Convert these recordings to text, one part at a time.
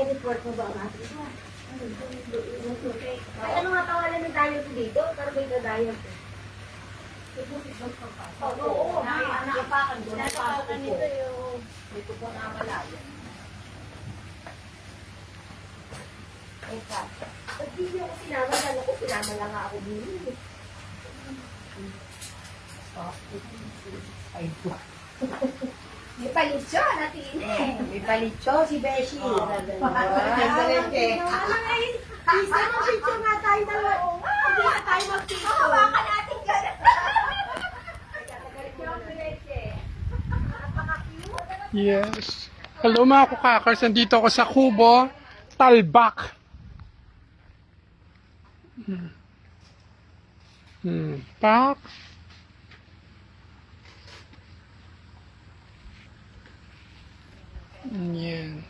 report mo ba ang ating mo? Ay, ano nga pangalan ng diet ko dito? Carbohydrate diet. Oo, nakapakan doon. Nakapakan nito yung dito po na malayo. Eka. Pag hindi ako sinama, lalo ko sinama lang ako dito. Ay, may palitso, natin eh. May palitso, si Beshi. Isa mo picture nga tayo dalawa. Hindi na tayo mag-picture. Hawakan natin gano'n. Yes. Hello mga kukakers, nandito ako sa Kubo, Talbak. Pak. Yan.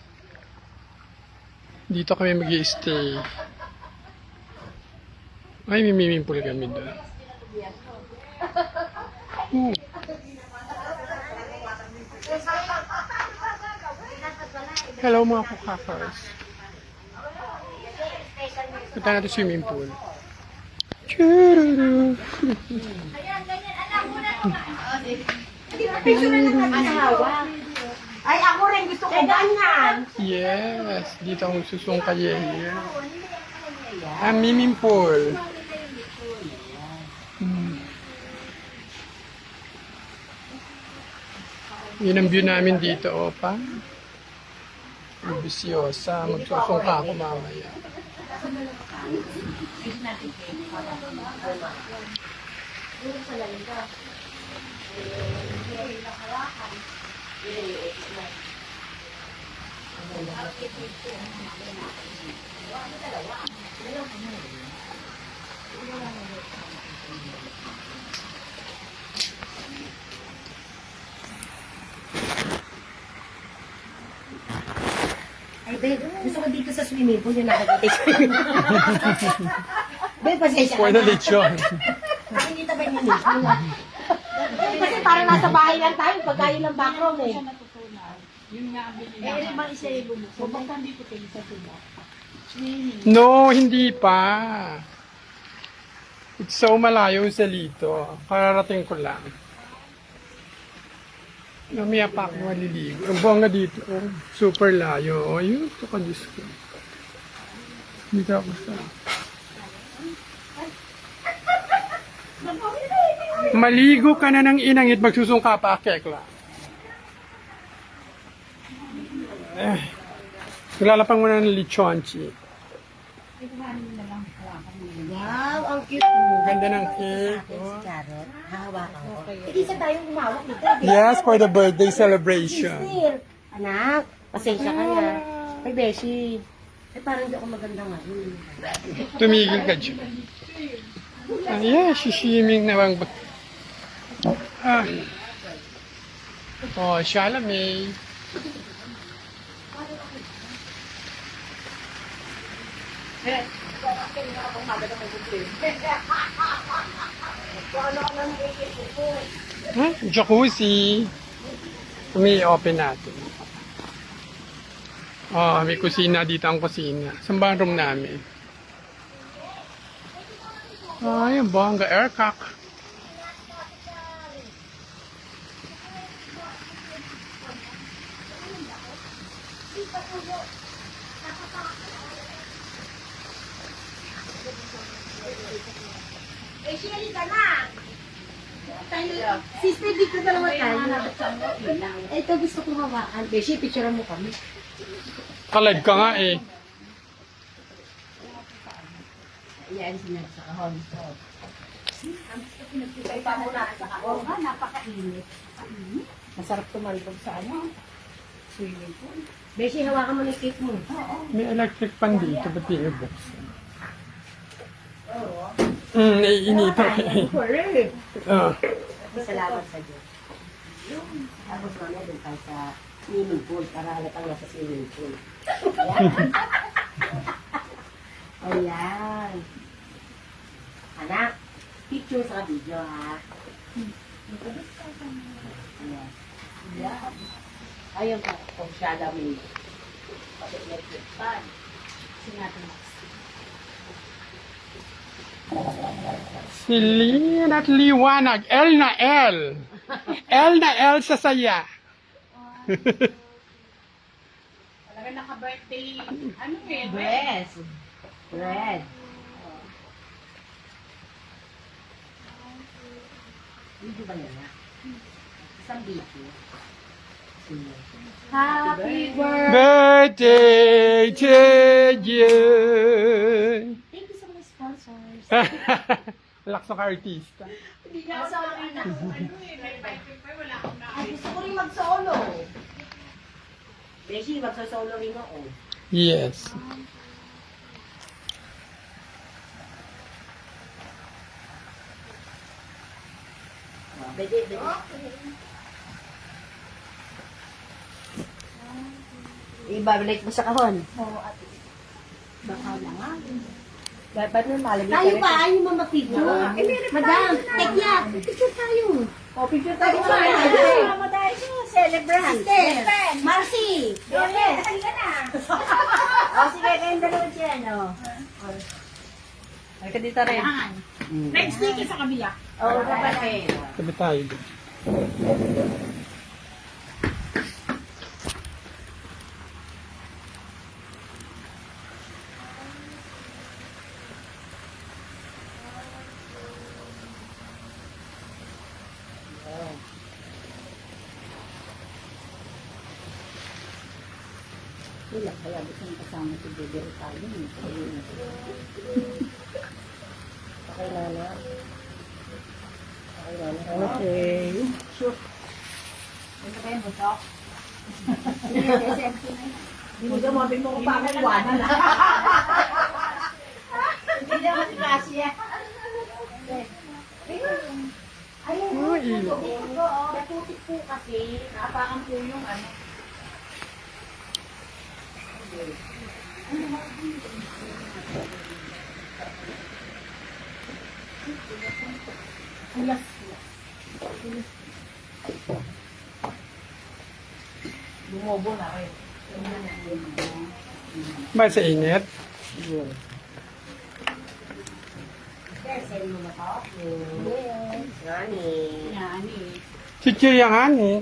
Dito kami mag-i-stay. Ay, may swimming pool kami doon. Hello mga kukakers. Punta natin swimming pool. Chururu. Ayan, ganyan. Alam mo na ito. Picture na lang natin hawak. Ay, ako rin gusto ko ganyan. Yes, dito ang susungkayin. Swimming pool. Yun ang view namin dito, opa. Bisyosa, magsusungka ako mamaya. Ay, babe, gusto ko dito sa swimming pool yung nakakita yung swimming pool. Babe, pasensya ka Pwede lechon. Nakikita ba yung lechon? Kasi parang nasa bahay lang tayo, pagkayo ng background eh. Eh, bang isa yung bumukso? Basta hindi ko tayo sa tuba. No, hindi pa. It's so malayo sa lito. Kararating ko lang. Mamaya pa ako maliligo. Ang buwang nga dito. Oh, super layo. Oh, yun. Ito ka, Diyos ko. Dito ako sa... Maligo ka na ng inangit. Magsusungka pa, kekla. Maglalapang mo na ng lichonchi. Wow, ang cute. Ganda ng cake. Oh. Carrot, hahawakan ko. Hindi sa tayong humawak nito. Yes, for the birthday celebration. Sister, anak, pasensya ka na. Ay, Beshi. Eh, parang hindi ako maganda ngayon. Tumigil ka dyan. Yeah, shishiming na bang... Ah. Oh, Shalamay. Huh? Jacuzzi. May open natin. Oh, may kusina dito ang kusina. Saan ba ang room namin? Ay, ang bongga. Aircock. Eh, Shelly ka na. Sister, dito dalawa tayo. Ito gusto kong hawakan. Beshi, picturean mo kami. Kalad ka nga eh. Ayan, sinabi sa kahon. Pinagpipay pa muna sa kahon. Napakainit. Masarap tumalbog sa ano. Swimming pool. Beshi, hawakan mo ng cake mo. May electric pan dito. Ba't di i-buksan? Naiinita ka eh. Oh. Salamat sa Diyos. Tapos mamaya doon tayo sa swimming pool para halatang nasa swimming pool. Ayan. Ayan. Anak, picture sa video ha. Ayan. Ayan pa, kung siya dami. sa electric fan. Sinabi mo. Si Lynn at Liwanag. L na L. L na L sa saya. Talaga naka-birthday. Ano eh? Dress. Red. Video ba yan? Isang video. Happy birthday! Birthday to you. Thank you sa mga sponsors. Lakas ng artista. Hindi niya ako nakakita kung ano eh. May birthday pa, wala akong Ay, nakakita. gusto ko rin mag-solo. Beshi, mag-solo rin ako. Yes. Pwede. Ibabalik mo sa kahon. Oo, ate. Baka na nga. Dapat na malagay tayo pa, ayaw mo mag-picture. Madam, take ya. Picture tayo. O, picture tayo. Madam, celebrant. Marcy. Yes. Halika na. O, sige, kayong dalawa dyan, o. Halika dito rin. Next week sa kabila. Oo, kapatid. Sabi tayo. Wala, kaya gusto nang kasama si Bebe tayo. Pakilala. Okay. Sure. Ano kayo mo, Sok? Hindi mo gamabing mo ko pa ako iwanan na. Hindi naman si Cassia. Ayun. Oh, ilo. Natutik po kasi. Naapakan po yung ano. Ulas. Bumobo na kayo. Ba sa init? Send mo na to? Yes. Gani. Yan eh. Chichiryangan eh.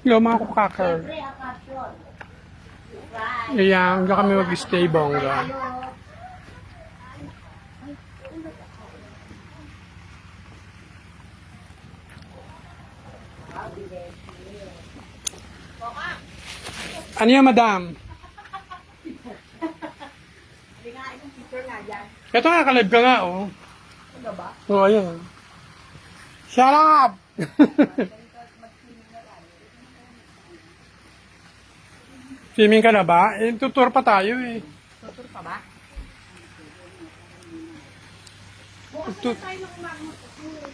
Hello mga kukakar. Siyempre, akasyon. Right. Ayan, hanggang kami mag-stay bongga. Ano yan, madam? Hindi nga, itong picture nga dyan. Ito nga, kalib ka nga, oh. Ano ba? Oo, ayun. Shut up! Swimming ka na ba? Eh, tutur pa tayo eh. Tutur pa ba? Tut-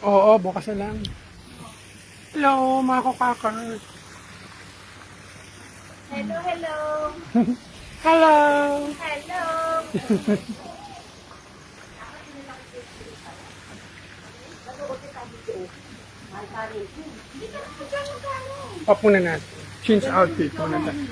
Oo, bukas na lang. Hello, mga kukakar. Hello. Hello! Hello. Up muna natin. Change outfit muna tayo.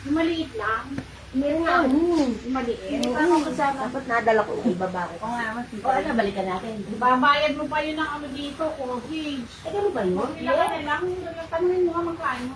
Yung maliit lang. Meron nga ako. Yung maliit. Ano ko sa dapat nadala ko yung ibaba ko. Oo nga, mas O ano, balikan natin. babayad mo pa yun ng ano dito, corkage. Eh, ganun ba yun? Kung ilan ka na lang, tanungin mo nga magkano.